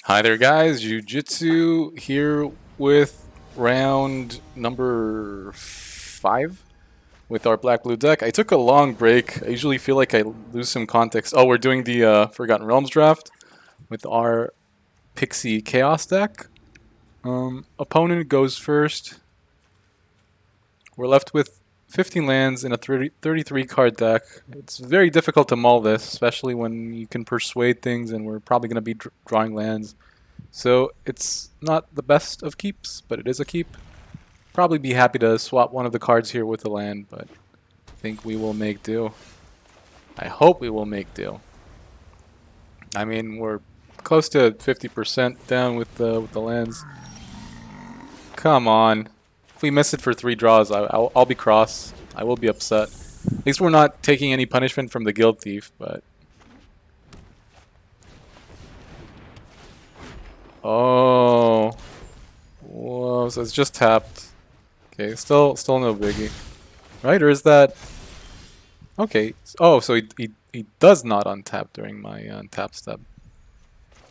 Hi there, guys. Jiu-Jitsu here with round number 5 with our Black Blue deck. I took a long break. I usually feel like I lose some context. Oh, we're doing the Forgotten Realms draft with our Pixie Chaos deck. Opponent goes first. We're left with 15 lands in a 33 card deck. It's very difficult to mull this, especially when you can persuade things, and we're probably going to be drawing lands. So it's not the best of keeps, but it is a keep. Probably be happy to swap one of the cards here with the land, but I think we will make do. I hope we will make do. I mean, we're close to 50% down with the lands. Come on. If we miss it for 3 draws, I'll be cross. I will be upset. At least we're not taking any punishment from the Guild Thief, but... Oh. Whoa, so it's just tapped. Okay, still no biggie. Right, or is that... Okay. Oh, so he does not untap during my untap step.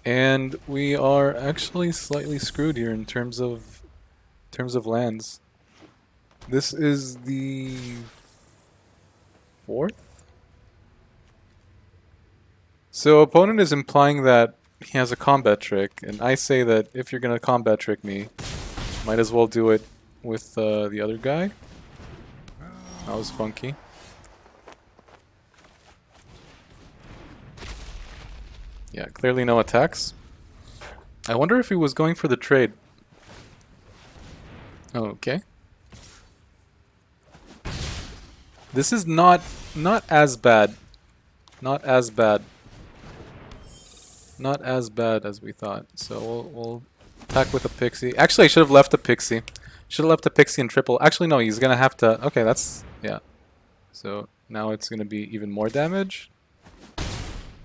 And we are actually slightly screwed here in terms of lands. This is the 4th? So opponent is implying that he has a combat trick, and I say that if you're gonna combat trick me, might as well do it with the other guy. That was funky. Yeah, clearly no attacks. I wonder if he was going for the trade. Okay. This is not as bad. Not as bad. Not as bad as we thought. So we'll attack with a pixie. Actually, I should have left the pixie. Should have left the pixie and triple. Actually, no, he's gonna have to. Okay, that's yeah. So now it's gonna be even more damage.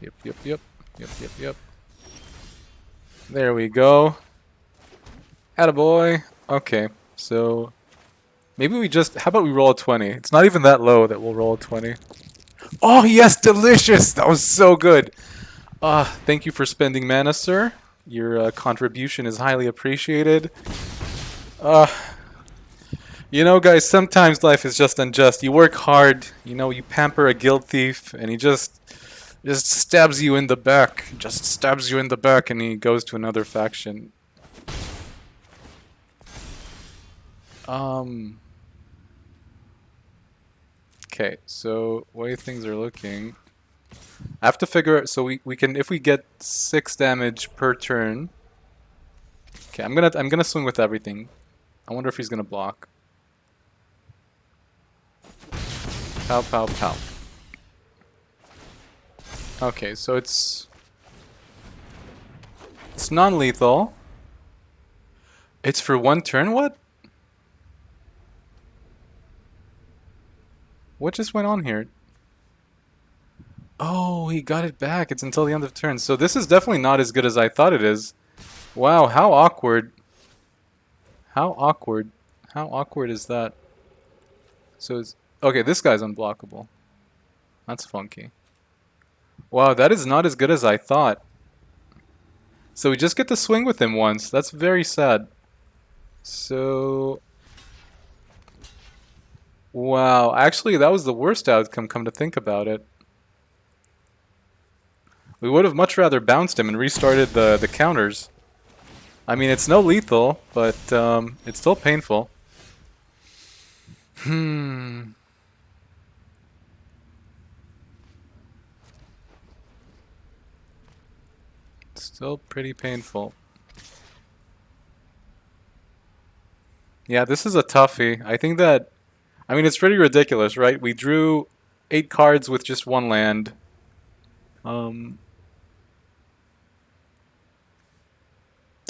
Yep. There we go. Attaboy. Okay, so maybe we just... How about we roll a 20? It's not even that low that we'll roll a 20. Oh, yes, delicious! That was so good! Thank you for spending mana, sir. Your contribution is highly appreciated. You know, guys, sometimes life is just unjust. You work hard, you know, you pamper a guild thief, and he just stabs you in the back. Just stabs you in the back, and he goes to another faction. Okay, so way things are looking. I have to figure out, so we can, if we get 6 damage per turn. Okay, I'm gonna swing with everything. I wonder if he's gonna block. Pow pow pow. Okay, so it's non-lethal. It's for 1 turn. What? What just went on here? Oh, he got it back. It's until the end of turn. So this is definitely not as good as I thought it is. Wow, how awkward. How awkward. How awkward is that? So it's... Okay, this guy's unblockable. That's funky. Wow, that is not as good as I thought. So we just get to swing with him once. That's very sad. So... Wow, actually that was the worst outcome, come to think about it. We would have much rather bounced him and restarted the counters. I mean, it's no lethal, but it's still painful. Still pretty painful. Yeah, this is a toughie. I think that... I mean, it's pretty ridiculous, right? We drew 8 cards with just 1 land. I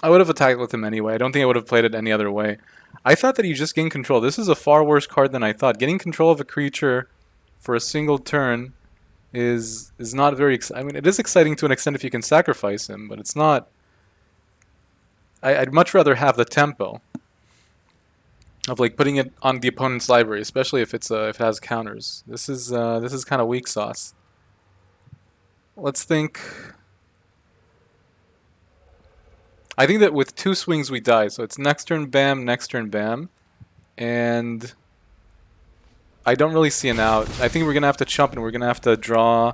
would have attacked with him anyway. I don't think I would have played it any other way. I thought that you just gain control. This is a far worse card than I thought. Getting control of a creature for a single turn is not very... I mean, it is exciting to an extent if you can sacrifice him, but it's not... I'd much rather have the tempo of like putting it on the opponent's library, especially if it's if it has counters. This is kind of weak sauce. Let's think. I think that with 2 swings we die. So it's next turn bam, next turn bam. And I don't really see an out. I think we're going to have to chump and we're going to have to draw.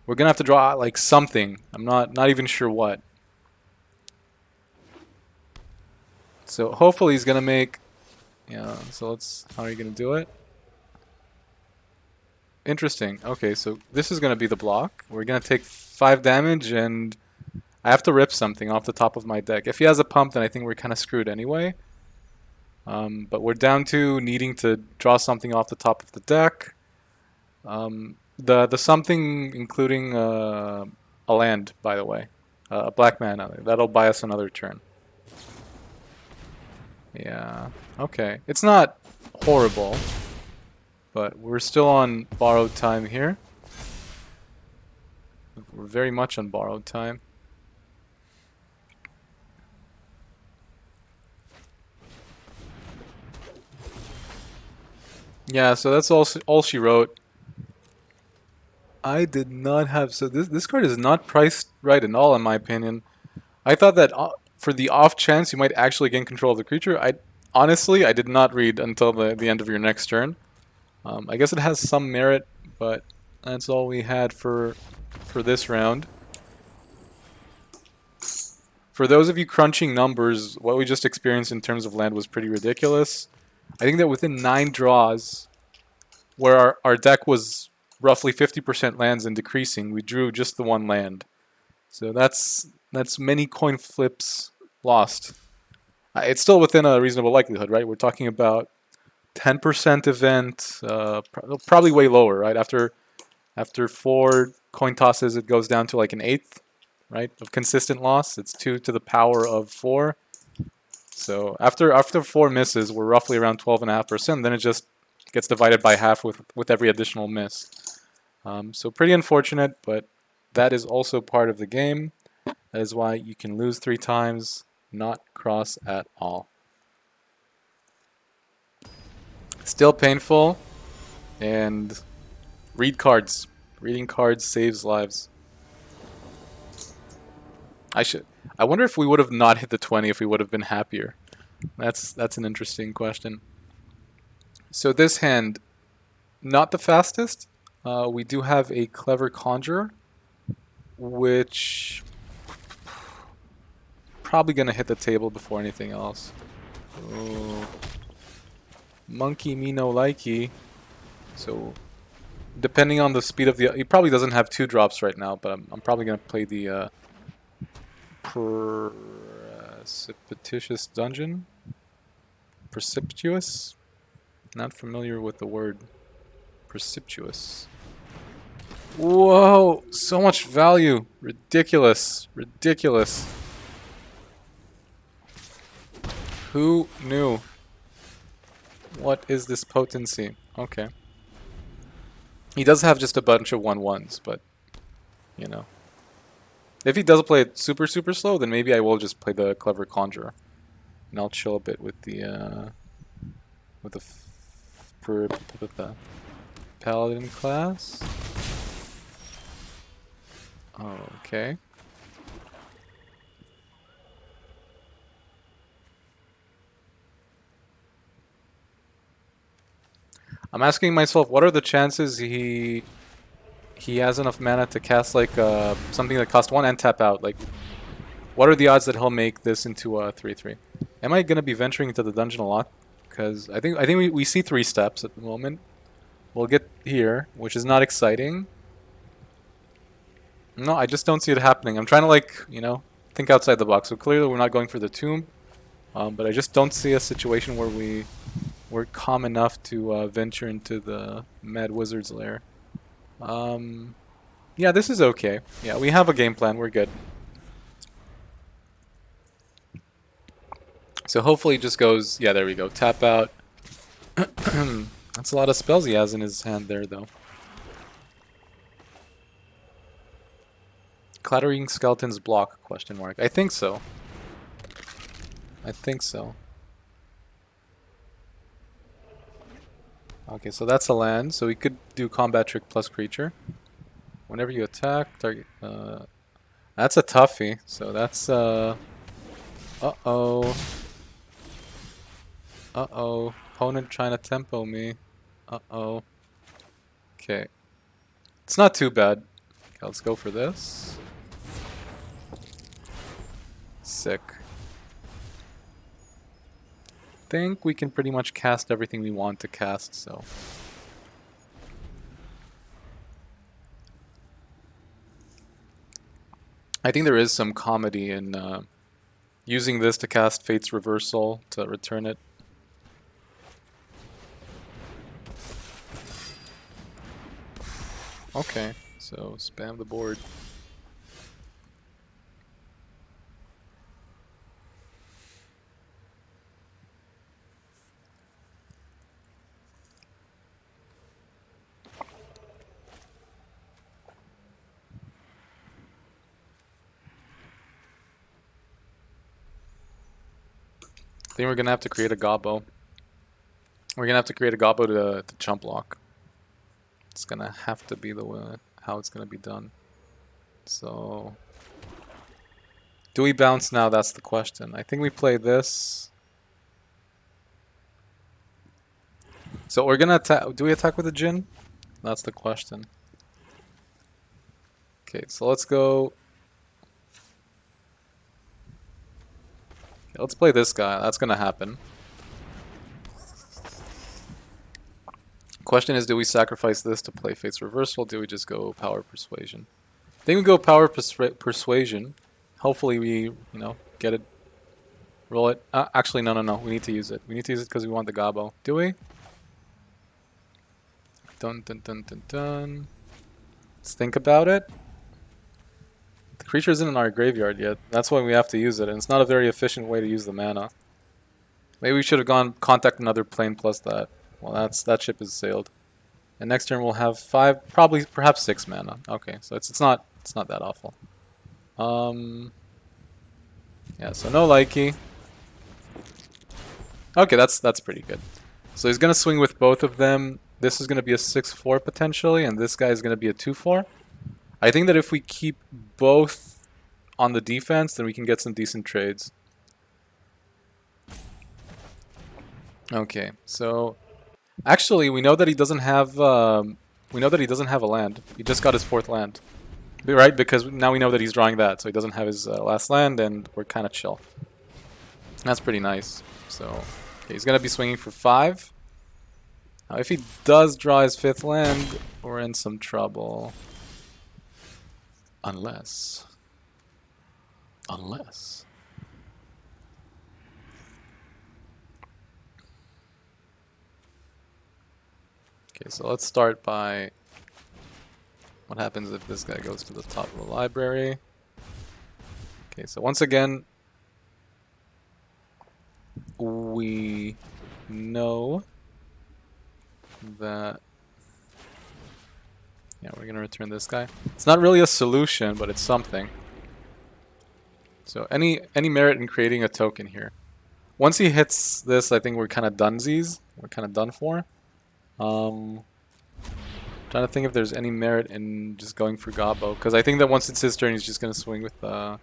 We're going to have to draw like something. I'm not even sure what. So hopefully he's going to make... Yeah, so let's... How are you going to do it? Interesting. Okay, so this is going to be the block. We're going to take 5 damage and I have to rip something off the top of my deck. If he has a pump, then I think we're kind of screwed anyway. But we're down to needing to draw something off the top of the deck. The something including a land, by the way. A black mana. That'll buy us another turn. Yeah. Okay. It's not horrible. But we're still on borrowed time here. We're very much on borrowed time. Yeah, so that's all she wrote. I did not have... So this card is not priced right at all, in my opinion. I thought that for the off chance you might actually gain control of the creature, honestly, I did not read until the end of your next turn. I guess it has some merit, but that's all we had for this round. For those of you crunching numbers, what we just experienced in terms of land was pretty ridiculous. I think that within 9 draws, where our deck was roughly 50% lands and decreasing, we drew just the 1 land. So that's many coin flips lost. It's still within a reasonable likelihood, right? We're talking about 10% event, probably way lower, right? After 4 coin tosses, it goes down to like an 1/8, right? Of consistent loss. It's 2 to the power of 4. So after 4 misses, we're roughly around 12.5%. Then it just gets divided by half with every additional miss. So pretty unfortunate, but that is also part of the game. That is why you can lose 3 times, not cross at all. Still painful, and read cards. Reading cards saves lives. I wonder if we would have not hit the 20 if we would have been happier. That's an interesting question. So this hand, not the fastest. We do have a Clever Conjurer, which probably gonna hit the table before anything else. Ooh. Monkey me no likey. So depending on the speed of the... He probably doesn't have 2 drops right now, but I'm probably gonna play the Precipitous Dungeon. Precipitous? Not familiar with the word. Precipitous. Whoa! So much value! Ridiculous. Ridiculous. Who knew? What is this potency? Okay. He does have just a bunch of 1/1s, but, you know. If he does play it super slow, then maybe I will just play the Clever Conjurer. And I'll chill a bit with the Paladin class. Oh, okay. I'm asking myself, what are the chances he has enough mana to cast like something that costs 1 and tap out? Like, what are the odds that he'll make this into a 3/3? Am I gonna be venturing into the dungeon a lot? Because I think we see 3 steps at the moment. We'll get here, which is not exciting. No, I just don't see it happening. I'm trying to, like, you know, think outside the box. So clearly we're not going for the tomb, but I just don't see a situation where we're calm enough to venture into the Mad Wizard's lair. Yeah, this is okay. Yeah, we have a game plan. We're good. So hopefully it just goes... Yeah, there we go. Tap out. That's a lot of spells he has in his hand there, though. Clattering Skeletons block, question mark. I think so. I think so. Okay, so that's a land. So we could do Combat Trick plus Creature. Whenever you attack, target... that's a toughie. So that's Uh-oh. Uh-oh. Opponent trying to tempo me. Uh-oh. Okay. It's not too bad. Okay, let's go for this. Sick. Think we can pretty much cast everything we want to cast, so... I think there is some comedy in using this to cast Fate's Reversal to return it. Okay, so spam the board. I think we're gonna have to create a Gobbo. We're gonna have to create a Gobbo to jump block. It's gonna have to be the way how it's gonna be done. So, do we bounce now? That's the question. I think we play this. So we're gonna attack. Do we attack with a Jhin? That's the question. Okay, so let's go. Okay, let's play this guy. That's gonna happen. Question is, do we sacrifice this to play Fate's Reversal? Do we just go Power Persuasion? I think we go Power Persuasion. Hopefully we, you know, get it. Roll it. Actually, no. We need to use it. We need to use it because we want the Gobbo. Do we? Dun. Let's think about it. The creature isn't in our graveyard yet. That's why we have to use it, and it's not a very efficient way to use the mana. Maybe we should have gone contact another plane plus that. Well, that ship is sailed. And next turn we'll have 5, perhaps 6 mana. Okay, so it's not that awful. Yeah, so no Likey. Okay, that's pretty good. So he's gonna swing with both of them. This is gonna be a 6/4 potentially, and this guy is gonna be a 2/4. I think that if we keep both on the defense, then we can get some decent trades. Okay, so actually we know that he doesn't have a land. He just got his 4th land, right? Because now we know that he's drawing that, so he doesn't have his last land, and we're kind of chill. That's pretty nice. So okay, he's gonna be swinging for 5. Now, if he does draw his 5th land, we're in some trouble. Unless. Okay, so let's start by what happens if this guy goes to the top of the library. Okay, so once again, we know that... Yeah, we're gonna return this guy. It's not really a solution, but it's something. So any merit in creating a token here. Once he hits this, I think we're kind of dunsies. We're kind of done for. Trying to think if there's any merit in just going for Gobbo, because I think that once it's his turn, he's just gonna swing with yeah,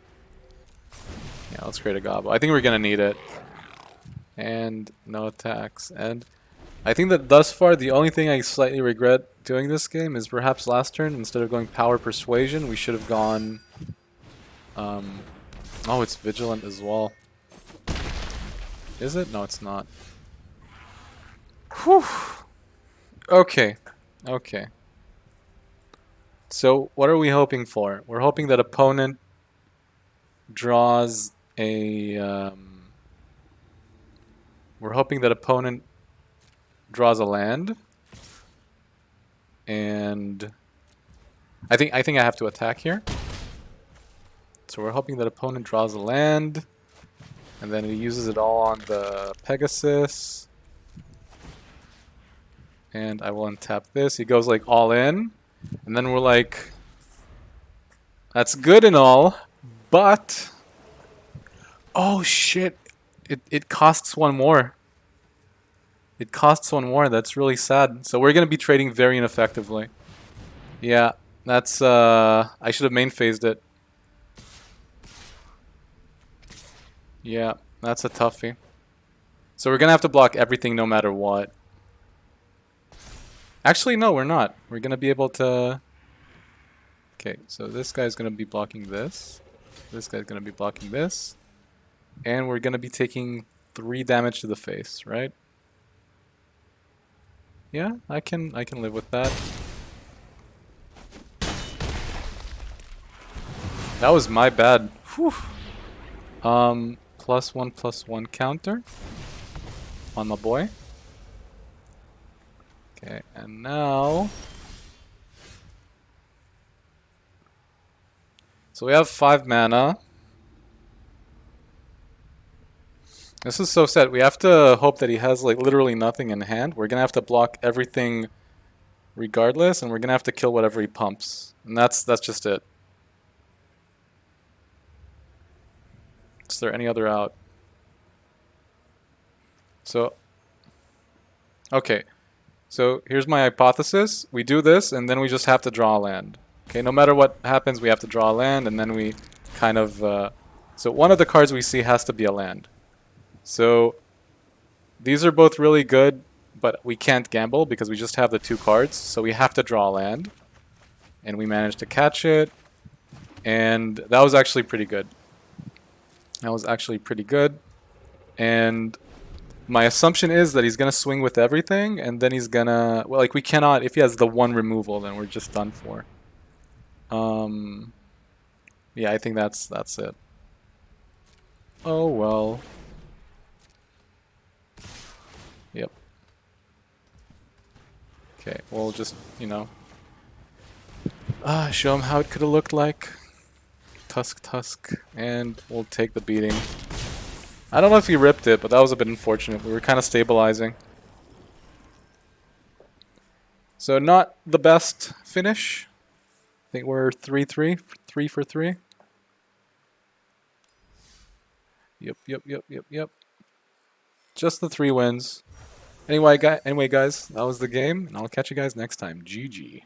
let's create a Gobbo. I think we're gonna need it. And no attacks. And I think that thus far, the only thing I slightly regret doing this game is perhaps last turn, instead of going Power Persuasion, we should have gone... oh, it's Vigilant as well. Is it? No, it's not. Whew. Okay. So, what are we hoping for? We're hoping that opponent draws a... we're hoping that opponent draws a land, and I think I have to attack here. So we're hoping that opponent draws a land, and then he uses it all on the Pegasus, and I will untap this. He goes like all in, and then we're like, that's good and all, but oh shit, it costs 1 more. It costs 1 more. That's really sad. So we're going to be trading very ineffectively. Yeah, that's... I should have main phased it. Yeah, that's a toughie. So we're gonna have to block everything no matter what. Actually, no, we're not. We're gonna be able to... Okay, so this guy's gonna be blocking this. This guy's gonna be blocking this. And we're gonna be taking 3 damage to the face, right? Yeah, I can live with that. That was my bad. Whew. +1/+1 counter on my boy. Okay, and now... So we have 5 mana. This is so sad. We have to hope that he has like literally nothing in hand. We're gonna have to block everything regardless, and we're gonna have to kill whatever he pumps. And that's just it. Is there any other out? So, okay. So here's my hypothesis. We do this, and then we just have to draw a land. Okay, no matter what happens, we have to draw a land, and then we kind of... so one of the cards we see has to be a land. So these are both really good, but we can't gamble because we just have the 2 cards. So we have to draw a land. And we managed to catch it. And that was actually pretty good. That was actually pretty good. And my assumption is that he's going to swing with everything. And then he's going to... Well, like, we cannot... If he has the 1 removal, then we're just done for. Yeah, I think that's it. Oh, well. Yep. Okay, we'll just, you know... show him how it could have looked like. Tusk, and we'll take the beating. I don't know if he ripped it, but that was a bit unfortunate. We were kind of stabilizing. So not the best finish. I think we're 3-3, 3 for 3. Yep. Just the 3 wins. Anyway, guys, that was the game, and I'll catch you guys next time. GG.